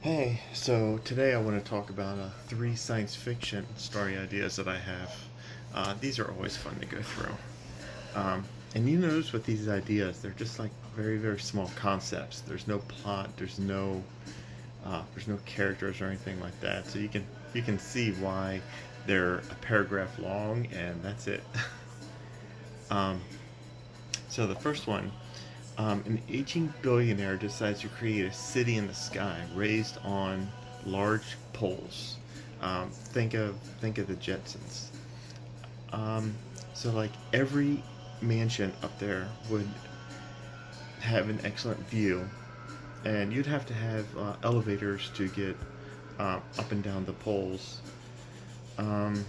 Hey, so today I want to talk about three science fiction story ideas that I have. These are always fun to go through. And you notice with these ideas, they're just like very, very small concepts. There's no plot, there's no characters or anything like that. So you can see why they're a paragraph long, and that's it. um, so the first one, an aging billionaire decides to create a city in the sky raised on large poles. Think of the Jetsons. Um, so like every mansion up there would have an excellent view, and you'd have to have elevators to get up and down the poles. Um,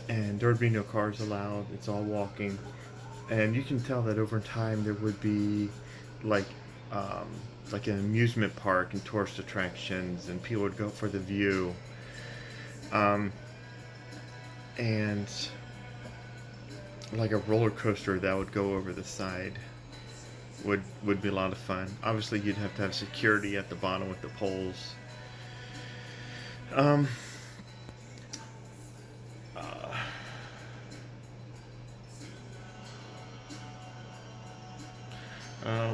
and there would be no cars allowed. It's all walking, and you can tell that over time there would be like um, like an amusement park and tourist attractions, and people would go for the view. Um, and like a roller coaster that would go over the side would be a lot of fun. Obviously, you'd have to have security at the bottom with the poles. Um, uh,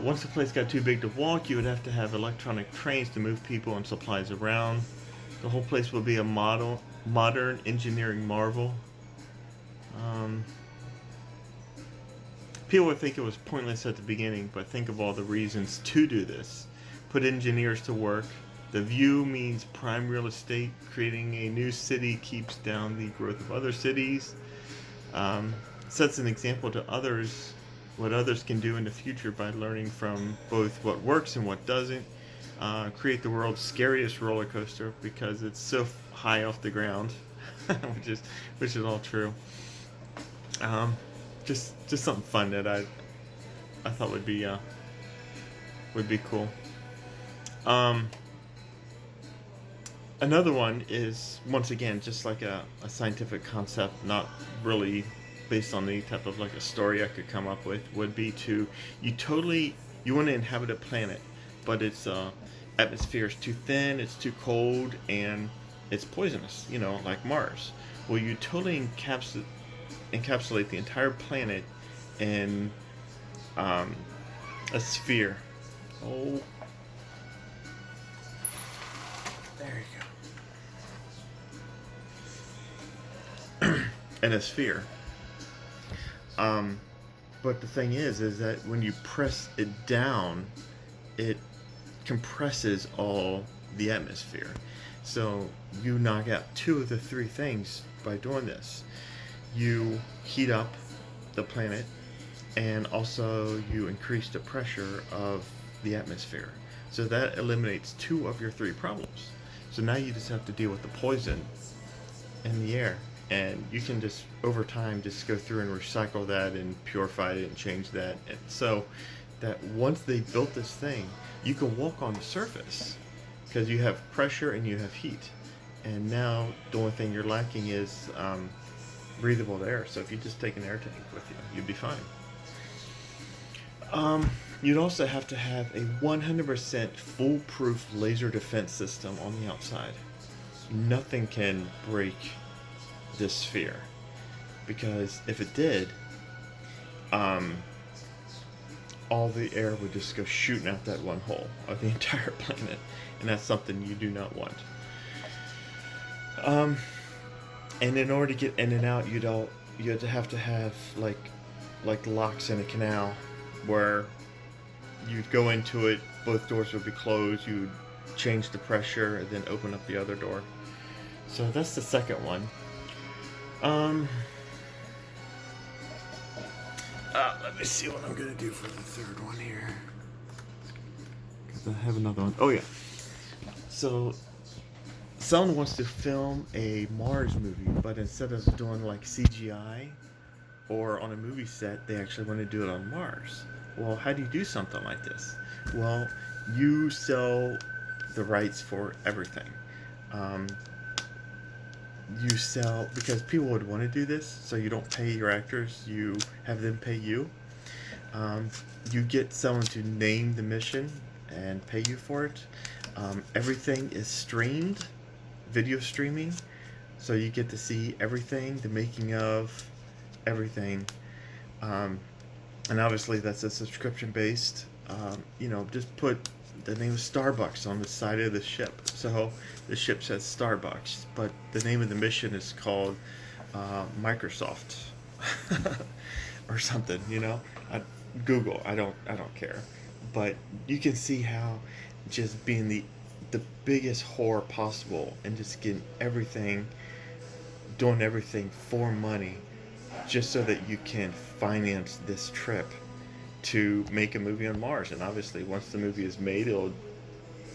Once the place got too big to walk, you would have to have electronic trains to move people and supplies around. The whole place would be a modern engineering marvel. Um, People would think it was pointless at the beginning, but think of all the reasons to do this. Put engineers to work. The view means prime real estate. Creating a new city keeps down the growth of other cities. Um, Sets an example to others what others can do in the future by learning from both what works and what doesn't. Create the world's scariest roller coaster because it's so high off the ground, which is all true. Um, just something fun that I thought would be cool. Um, Another one is once again just like a scientific concept, not really based on any type of like a story I could come up with. Would be to you totally you want to inhabit a planet, but its atmosphere is too thin, it's too cold, and it's poisonous. Like Mars. Well, you totally encapsulate the entire planet in um, a sphere. Oh, there you go. In a sphere. Um, but the thing is that when you press it down, it compresses all the atmosphere. So you knock out two of the three things by doing this. You heat up the planet, and also you increase the pressure of the atmosphere. So that eliminates two of your three problems. So now you just have to deal with the poison in the air. And you can just, over time, just go through and recycle that and purify it and change that. And so that once they built this thing, you can walk on the surface because you have pressure and you have heat. And now the only thing you're lacking is breathable air. So if you just take an air tank with you, you'd be fine. You'd also have to have a 100% foolproof laser defense system on the outside. Nothing can break this sphere because if it did, um, all the air would just go shooting out that one hole of the entire planet, and that's something you do not want. Um, and in order to get in and out, you'd have to have like locks in a canal where you'd go into it, both doors would be closed, you'd change the pressure, and then open up the other door. So that's the second one. Um, Let me see what I'm gonna do for the third one here. Cause I have another one. Oh yeah. So someone wants to film a Mars movie, but instead of doing like CGI or on a movie set, they actually want to do it on Mars. Well, how do you do something like this? Well, you sell the rights for everything. Um, you sell because people would want to do this, so you don't pay your actors, you have them pay you. Um, you get someone to name the mission and pay you for it. Everything is streamed, video streaming, so you get to see everything, the making of everything. Um, and obviously, that's a subscription based. Just put the name of Starbucks on the side of the ship. So the ship says Starbucks, but the name of the mission is called Microsoft or something. Google. I don't care, but you can see how just being the biggest whore possible and just getting everything, doing everything for money, just so that you can finance this trip to make a movie on Mars. And obviously, once the movie is made, it'll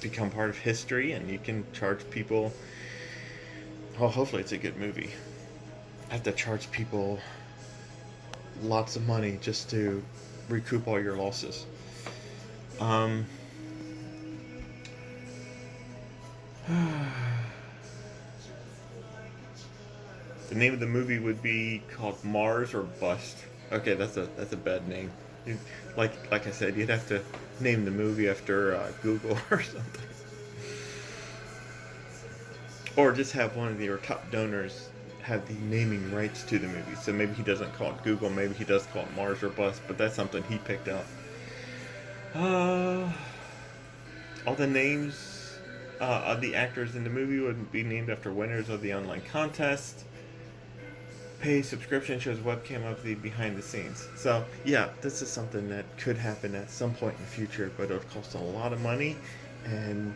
become part of history, and you can charge people. Well, hopefully, it's a good movie. I have to charge people lots of money just to recoup all your losses. Um, the name of the movie would be called Mars or Bust. Okay, that's a bad name. Like I said, you'd have to name the movie after Google or something, or just have one of your top donors have the naming rights to the movie. So maybe he doesn't call it Google, maybe he does call it Mars or Bust, but that's something he picked up. Uh, all the names of the actors in the movie would be named after winners of the online contest. Pay subscription shows webcam of the behind the scenes. So yeah, this is something that could happen at some point in the future, but it'll cost a lot of money, and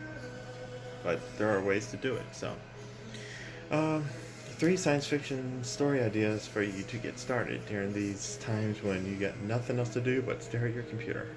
but there are ways to do it. So, um, 3 science fiction story ideas for you to get started during these times when you got nothing else to do but stare at your computer.